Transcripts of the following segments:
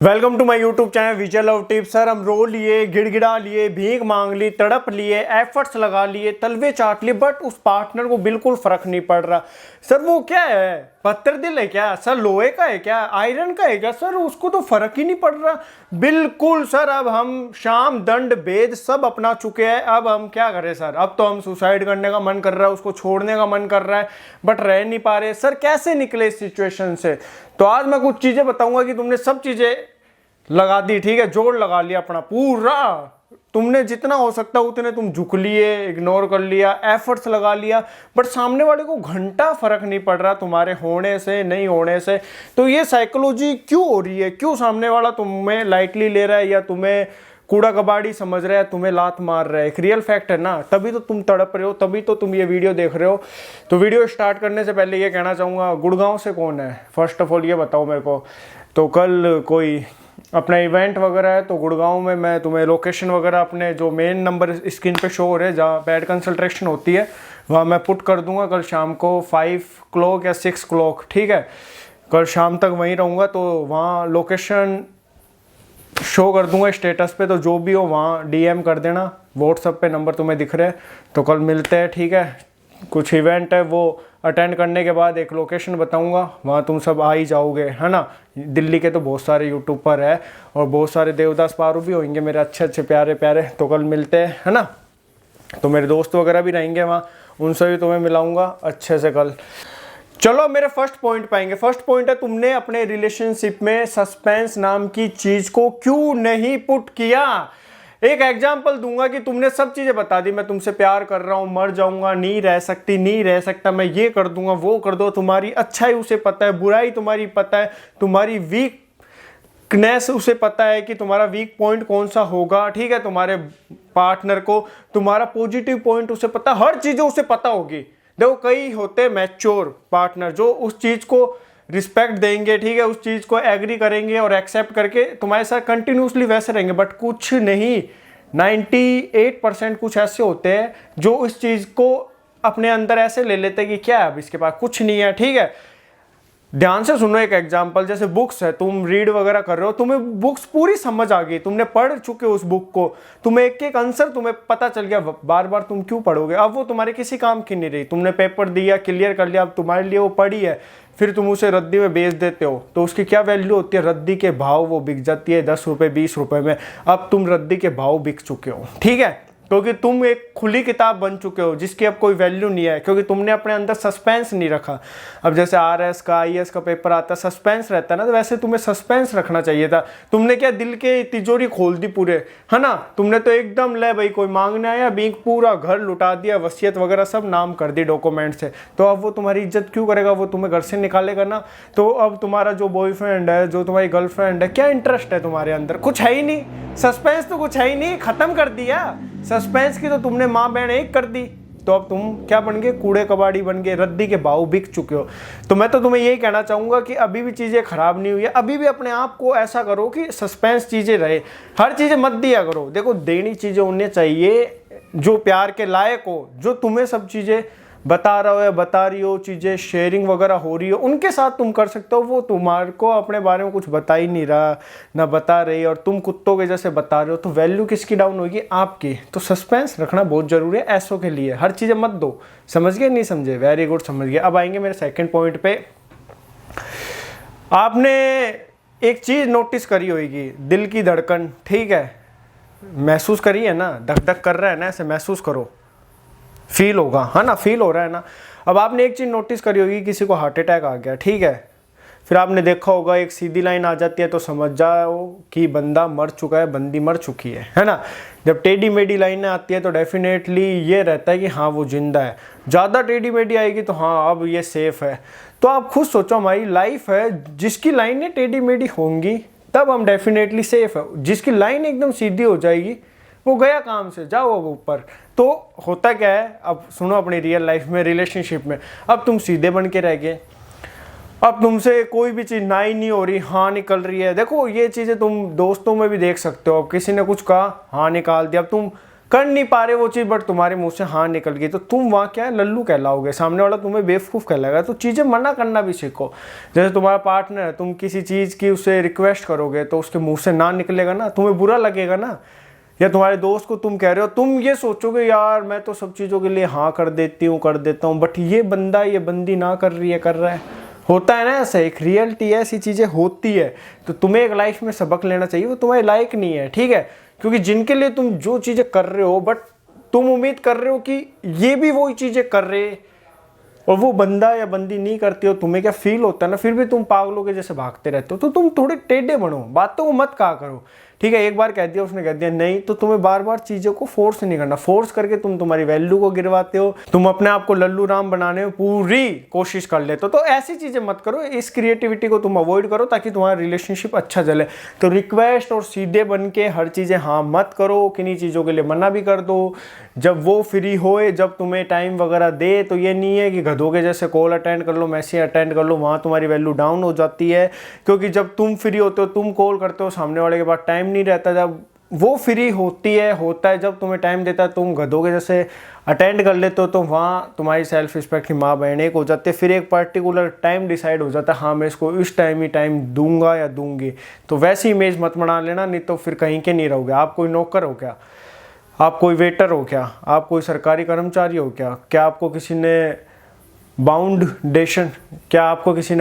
Welcome to my YouTube channel Vijay love tips. Sir हम रो लिए, गिड़गिड़ा लिए, भीख मांग ली, तड़प लिए, एफर्ट्स लगा लिए, तलवे चाट लिए, बट उस पार्टनर को बिल्कुल फर्क नहीं पड़ रहा। सर वो क्या है, पत्थर दिल है क्या? सर लोहे का है क्या? आयरन का है क्या? सर उसको तो फर्क ही नहीं पड़ रहा। बिल्कुल सर, अब हम शाम दंड भेद सब अपना चुके हैं। अब हम क्या करें सर? अब तो हम सुसाइड करने का मन कर रहा है, उसको छोड़ने का मन कर रहा है, बट रह नहीं पा रहे। सर कैसे निकले इस सिचुएशन से? तो आज मैं कुछ चीजें बताऊंगा कि तुमने सब चीजें लगा दी, ठीक है, जोड़ लगा लिया अपना पूरा, तुमने जितना हो सकता उतने तुम झुक लिए, इग्नोर कर लिया, एफर्ट्स लगा लिया, बट सामने वाले को घंटा फर्क नहीं पड़ रहा तुम्हारे होने से नहीं होने से। तो ये साइकोलॉजी क्यों हो रही है? क्यों सामने वाला तुम्हें लाइटली ले रहा है या तुम्हें कूड़ा कबाड़ी समझ रहा है, तुम्हें लात मार रहा है? एक रियल फैक्ट है ना, तभी तो तुम तड़प रहे हो, तभी तो तुम ये वीडियो देख रहे हो। तो वीडियो स्टार्ट करने से पहले ये कहना चाहूँगा, गुड़गांव से कौन है फर्स्ट ऑफ ऑल ये बताओ मेरे को। तो कल कोई अपना इवेंट वगैरह है तो गुड़गांव में मैं तुम्हें लोकेशन वगैरह अपने जो मेन नंबर स्क्रीन पे शो हो रहे हैं जहाँ पेड कंसल्टेशन होती है वहाँ मैं पुट कर दूंगा कल शाम को 5 o'clock या 6 o'clock, ठीक है। कल शाम तक वहीं रहूँगा तो वहाँ लोकेशन शो कर दूंगा स्टेटस पे, तो जो भी हो वहाँ डीएम कर देना, व्हाट्सएप पे नंबर तुम्हें दिख रहे हैं। तो कल मिलते हैं, ठीक है। कुछ इवेंट है वो अटेंड करने के बाद एक लोकेशन बताऊंगा, वहाँ तुम सब आ ही जाओगे, है ना। दिल्ली के तो बहुत सारे यूट्यूबर है और बहुत सारे देवदास पारू भी होंगे मेरे अच्छे अच्छे प्यारे प्यारे। तो कल मिलते हैं, है ना। तो मेरे दोस्त वगैरह भी रहेंगे वहाँ, उनसे भी तुम्हें मिलाऊंगा अच्छे से कल। चलो मेरे फर्स्ट पॉइंट पाएंगे। फर्स्ट पॉइंट है, तुमने अपने रिलेशनशिप में सस्पेंस नाम की चीज को क्यों नहीं पुट किया। एक एग्जाम्पल दूंगा कि तुमने सब चीजें बता दी, मैं तुमसे प्यार कर रहा हूं, मर जाऊंगा, नहीं रह सकती, नहीं रह सकता, मैं ये कर दूंगा, वो कर दो, तुम्हारी अच्छाई उसे पता है, बुराई तुम्हारी पता है, तुम्हारी वीकनेस उसे पता है कि तुम्हारा वीक पॉइंट कौन सा होगा, ठीक है। तुम्हारे पार्टनर को तुम्हारा पॉजिटिव पॉइंट उसे पता, हर चीजें उसे पता होगी। देखो कई होते मैच्योर पार्टनर जो उस चीज को रिस्पेक्ट देंगे, ठीक है, उस चीज को एग्री करेंगे और एक्सेप्ट करके तुम्हारे साथ कंटिन्यूसली वैसे रहेंगे, बट कुछ नहीं, 98% कुछ ऐसे होते हैं जो उस चीज को अपने अंदर ऐसे ले लेते हैं कि क्या अब इसके पास कुछ नहीं है, ठीक है। ध्यान से सुनो एक एग्जांपल, जैसे बुक्स है, तुम रीड वगैरह कर रहे हो, तुम्हें बुक्स पूरी समझ आ गई, तुमने पढ़ चुके हो उस बुक को, तुम्हें एक एक आंसर तुम्हें पता चल गया, बार बार तुम क्यों पढ़ोगे? अब वो तुम्हारे किसी काम की नहीं रही, तुमने पेपर दिया, क्लियर कर लिया, अब तुम्हारे लिए वो पढ़ी है, फिर तुम उसे रद्दी में बेच देते हो, तो उसकी क्या वैल्यू होती है? रद्दी के भाव वो बिक जाती है 10 रुपए 20 रुपए में। अब तुम रद्दी के भाव बिक चुके हो, ठीक है, क्योंकि तुम एक खुली किताब बन चुके हो जिसकी अब कोई वैल्यू नहीं है, क्योंकि तुमने अपने अंदर सस्पेंस नहीं रखा। अब जैसे आरएस का आईएएस का पेपर आता है, सस्पेंस रहता है ना, तो वैसे तुम्हें सस्पेंस रखना चाहिए था। तुमने क्या दिल के तिजोरी खोल दी पूरे, है ना। तुमने तो एकदम ले भाई कोई मांगने आया, बैंक पूरा घर लुटा दिया, वसीयत वगैरह सब नाम कर दी डॉक्यूमेंट से, तो अब वो तुम्हारी इज्जत क्यों करेगा? वो तुम्हें घर से निकालेगा ना। तो अब तुम्हारा जो बॉयफ्रेंड है, जो तुम्हारी गर्लफ्रेंड है, क्या इंटरेस्ट है तुम्हारे अंदर? कुछ है ही नहीं, सस्पेंस तो कुछ है ही नहीं, खत्म कर दिया। सस्पेंस की तो तुमने माँ बहन एक कर दी, तो अब तुम क्या बन गए? कूड़े कबाड़ी बन गए, रद्दी के भाव बिक चुके हो। तो मैं तो तुम्हें यही कहना चाहूंगा कि अभी भी चीजें खराब नहीं हुई है, अभी भी अपने आप को ऐसा करो कि सस्पेंस चीजें रहे, हर चीजें मत दिया करो। देखो देनी चीजें उन्हें चाहिए जो प्यार के लायक हो, जो तुम्हें सब चीजें बता रहा हो या बता रही हो, चीजें शेयरिंग वगैरह हो रही हो, उनके साथ तुम कर सकते हो। वो तुम्हारे को अपने बारे में कुछ बता ही नहीं रहा, ना बता रही, और तुम कुत्तों के जैसे बता रहे हो, तो वैल्यू किसकी डाउन होगी? आपकी। तो सस्पेंस रखना बहुत जरूरी है ऐसों के लिए, हर चीजें मत दो। समझ गए? नहीं समझे? वेरी गुड, समझ गए। अब आएंगे मेरे सेकंड पॉइंट पे। आपने एक चीज नोटिस करी होगी, दिल की धड़कन, ठीक है, महसूस करी है ना, धक धक कर रहा है ना, ऐसे महसूस करो, फील होगा, है ना, फील हो रहा है ना। अब आपने एक चीज नोटिस करी होगी, किसी को हार्ट अटैक आ गया, ठीक है, फिर आपने देखा होगा एक सीधी लाइन आ जाती है तो समझ जाओ कि बंदा मर चुका है, बंदी मर चुकी है ना। जब टेढ़ी मेढ़ी लाइनें आती है तो डेफिनेटली ये रहता है कि हाँ वो जिंदा है। ज़्यादा टेढ़ी मेढ़ी आएगी तो हाँ अब ये सेफ है। तो आप खुद सोचो, हमारी लाइफ है, जिसकी लाइनें टेढ़ी मेढ़ी होंगी तब हम डेफिनेटली सेफ है, जिसकी लाइन एकदम सीधी हो जाएगी वो गया काम से, जाओ अब ऊपर। तो होता क्या है, अब सुनो, अपनी रियल लाइफ में, रिलेशनशिप में, अब तुम सीधे बन के रह गए, अब तुमसे कोई भी चीज़ ना ही नहीं हो रही, हाँ निकल रही है। देखो ये चीज़ें तुम दोस्तों में भी देख सकते हो, अब किसी ने कुछ कहा, हाँ निकाल दिया, अब तुम कर नहीं पा रहे वो चीज़, बट तुम्हारे मुंह से हाँ निकल गई, तो तुम वहाँ क्या है, लल्लू कहलाओगे, सामने वाला तुम्हें बेवकूफ़ कहलाएगा। तो चीज़ें मना करना भी सीखो। जैसे तुम्हारा पार्टनर है, तुम किसी चीज़ की उससे रिक्वेस्ट करोगे तो उसके मुंह से ना निकलेगा ना, तुम्हें बुरा लगेगा ना। या तुम्हारे दोस्त को तुम कह रहे हो, तुम ये सोचोगे यार मैं तो सब चीज़ों के लिए हाँ कर देती हूँ, कर देता हूँ, बट ये बंदा ये बंदी ना कर रही है, कर रहा है, होता है ना ऐसा, एक रियलिटी है, ऐसी चीज़ें होती है। तो तुम्हें एक लाइफ में सबक लेना चाहिए, वो तुम्हारे लायक नहीं है, ठीक है। क्योंकि जिनके लिए तुम जो चीज़ें कर रहे हो, बट तुम उम्मीद कर रहे हो कि ये भी वही चीज़ें कर रहे, और वो बंदा या बंदी नहीं करती हो, तुम्हें क्या फील होता है ना, फिर भी तुम पागलों के जैसे भागते रहते हो। तो तुम थोड़े टेढ़े बनो, बातों को मत कहा करो, ठीक है। एक बार कह दिया, उसने कह दिया नहीं, तो तुम्हें बार बार चीज़ों को फोर्स नहीं करना। फोर्स करके तुम तुम्हारी वैल्यू को गिरवाते हो, तुम अपने आप को लल्लू राम बनाने में पूरी कोशिश कर लेते हो। तो ऐसी चीज़ें मत करो, इस क्रिएटिविटी को तुम अवॉइड करो ताकि तुम्हारा रिलेशनशिप अच्छा चले। तो रिक्वेस्ट और सीधे बन के हर चीज़ें हाँ मत करो, किन्हीं चीज़ों के लिए मना भी कर दो। जब वो फ्री होए, जब तुम्हें टाइम वगैरह दे, तो ये नहीं है कि गधों के जैसे कॉल अटेंड कर लो, मैसेज अटेंड कर लो, वहाँ तुम्हारी वैल्यू डाउन हो जाती है। क्योंकि जब तुम फ्री होते हो, तुम कॉल करते हो, सामने वाले के पास टाइम नहीं रहता। जब वो फ्री होती है, होता है, जब तुम्हें टाइम देता है, तुम गधों के जैसे अटेंड कर लेते हो, तो वहाँ तुम्हारी सेल्फ रिस्पेक्ट की माँ बहन एक हो जाती है। फिर एक पर्टिकुलर टाइम डिसाइड हो जाता है, हाँ मैं इसको इस टाइम ही टाइम दूंगा या दूंगी। तो वैसी इमेज मत बना लेना, नहीं तो फिर कहीं के नहीं रहोगे। आप कोई नौकर हो क्या? आप कोई वेटर हो क्या? आप कोई सरकारी कर्मचारी हो क्या? क्या आपको किसी ने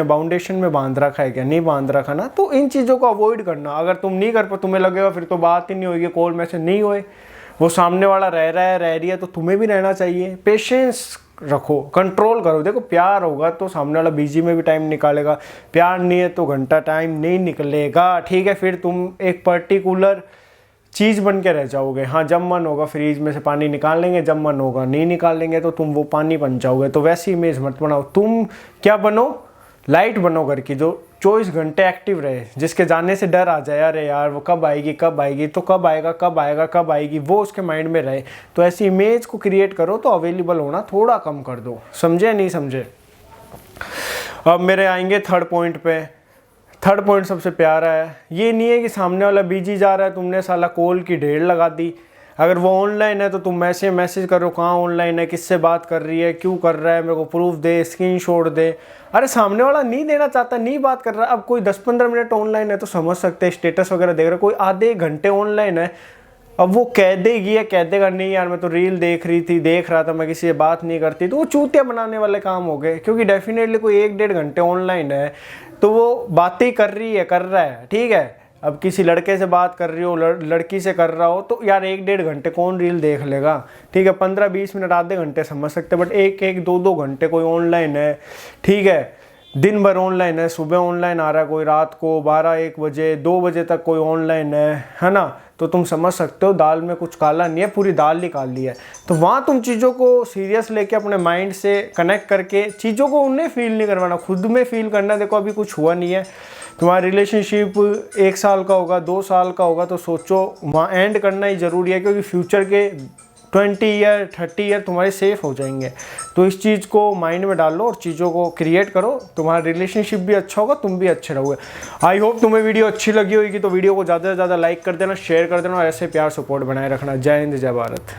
बाउंडेशन में बांध रखा है क्या? नहीं बांध रखा ना। तो इन चीज़ों को अवॉइड करना। अगर तुम नहीं कर पाओ, तुम्हें लगेगा फिर तो बात ही नहीं होगी, कॉल मैसेज नहीं होए, वो सामने वाला रह रहा है, रह रही है, तो तुम्हें भी रहना चाहिए। पेशेंस रखो, कंट्रोल करो। देखो प्यार होगा तो सामने वाला बिजी में भी टाइम निकालेगा, प्यार नहीं है तो घंटा टाइम नहीं निकलेगा, ठीक है। फिर तुम एक पर्टिकुलर चीज़ बन के रह जाओगे। हाँ, जब मन होगा फ्रीज में से पानी निकाल लेंगे, जब मन होगा नहीं निकाल लेंगे, तो तुम वो पानी बन जाओगे। तो वैसी इमेज मत बनाओ। तुम क्या बनो? लाइट बनो घर की, जो 24 घंटे एक्टिव रहे, जिसके जाने से डर आ जाए, अरे यार वो कब आएगी कब आएगी, तो कब आएगा कब आएगा कब आएगी, वो उसके माइंड में रहे। तो ऐसी इमेज को क्रिएट करो। तो अवेलेबल होना थोड़ा कम कर दो। समझे नहीं समझे? अब मेरे आएंगे थर्ड पॉइंट पे। थर्ड पॉइंट सबसे प्यारा है। ये नहीं है कि सामने वाला बिजी जा रहा है, तुमने साला कॉल की ढेर लगा दी। अगर वो ऑनलाइन है तो तुम मैसेज करो, कहाँ ऑनलाइन है, किससे बात कर रही है, क्यों कर रहा है, मेरे को प्रूफ दे, स्क्रीनशॉट दे। अरे सामने वाला नहीं देना चाहता, नहीं बात कर रहा। अब कोई 10-15 मिनट ऑनलाइन है तो समझ सकते हैं, स्टेटस वगैरह देख रहा है। कोई आधे घंटे ऑनलाइन है, अब वो कह देगी या कह देगा नहीं यार मैं तो रील देख रहा था, मैं किसी से बात नहीं करती, तो वो चूतिया बनाने वाले काम हो गए। क्योंकि डेफिनेटली कोई 1-1.5 घंटे ऑनलाइन है तो वो बातें कर रहा है, ठीक है। अब किसी लड़के से बात कर रही हो, लड़की से कर रहा हो, तो यार 1-1.5 घंटे कौन रील देख लेगा, ठीक है। 15-20 मिनट आधे घंटे समझ सकते, बट 1-1, 2-2 घंटे कोई ऑनलाइन है, ठीक है। दिन भर ऑनलाइन है, सुबह ऑनलाइन आ रहा है कोई, रात को 12-1 बजे 2 बजे तक कोई ऑनलाइन है ना। तो तुम समझ सकते हो दाल में कुछ काला नहीं है, पूरी दाल निकाल ली है। तो वहाँ तुम चीज़ों को सीरियस लेके अपने माइंड से कनेक्ट करके चीज़ों को उन्हें फील नहीं करवाना, खुद में फील करना। देखो अभी कुछ हुआ नहीं है, तुम्हारा रिलेशनशिप 1 साल का होगा, 2 साल का होगा, तो सोचो वहाँ एंड करना ही ज़रूरी है। क्योंकि फ्यूचर के 20 ईयर 30 ईयर तुम्हारे सेफ हो जाएंगे। तो इस चीज़ को माइंड में डालो और चीज़ों को क्रिएट करो, तुम्हारा रिलेशनशिप भी अच्छा होगा, तुम भी अच्छे रहोगे। आई होप तुम्हें वीडियो अच्छी लगी होगी, तो वीडियो को ज़्यादा से ज़्यादा लाइक कर देना, शेयर कर देना, और ऐसे प्यार सपोर्ट बनाए रखना। जय हिंद, जय भारत।